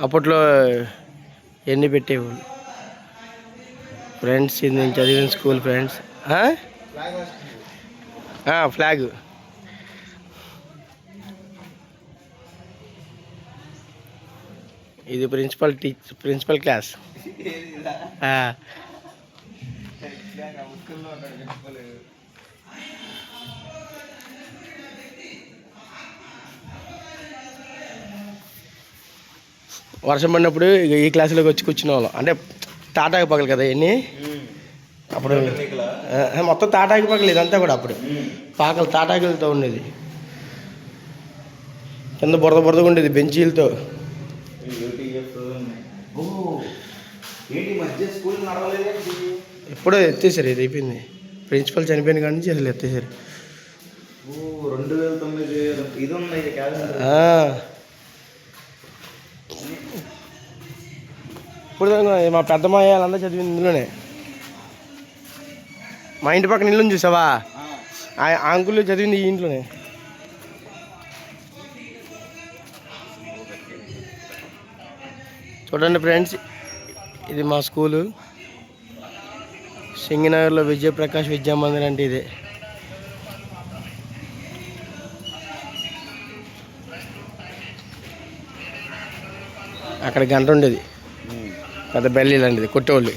అప్పట్లో ఎన్ని పెట్టేవాళ్ళు ఫ్రెండ్స్. ఇది నేను చదివిన స్కూల్ ఫ్రెండ్స్. ఫ్లాగ్. ఇది ప్రిన్సిపల్ క్లాస్. వర్షం పడినప్పుడు ఈ క్లాసులోకి వచ్చి కూర్చునే వాళ్ళం. అంటే తాటాకు పగలు కదా ఇవన్నీ. అప్పుడు మొత్తం తాటాకు పగలు ఇదంతా కూడా. అప్పుడు పాకలు తాటాకులతో ఉండేది. కింద బురదగా ఉండేది బెంచీలతో. ఎప్పుడో ఎత్తేసారు. ఇది అయిపోయింది. ప్రిన్సిపల్ చనిపోయిన కాడి నుంచి అసలు ఎత్తేసారు. 2009 ఇది ఉంది. ఇప్పుడు మా పెద్దమ్మాయి వాళ్ళందరూ చదివింది ఇందులోనే. మా ఇంటి పక్కన ఇల్లు చూసావా, ఆ అంకుల్ చదివింది ఈ ఇంట్లోనే. చూడండి ఫ్రెండ్స్, ఇది మా స్కూలు. సింగినగర్లో విజయప్రకాష్ విద్యామందిర్ అంటే ఇదే. అక్కడ గంట ఉండేది, పెద్ద బెల్లి లాంటిది, కొట్టేవాళ్ళు.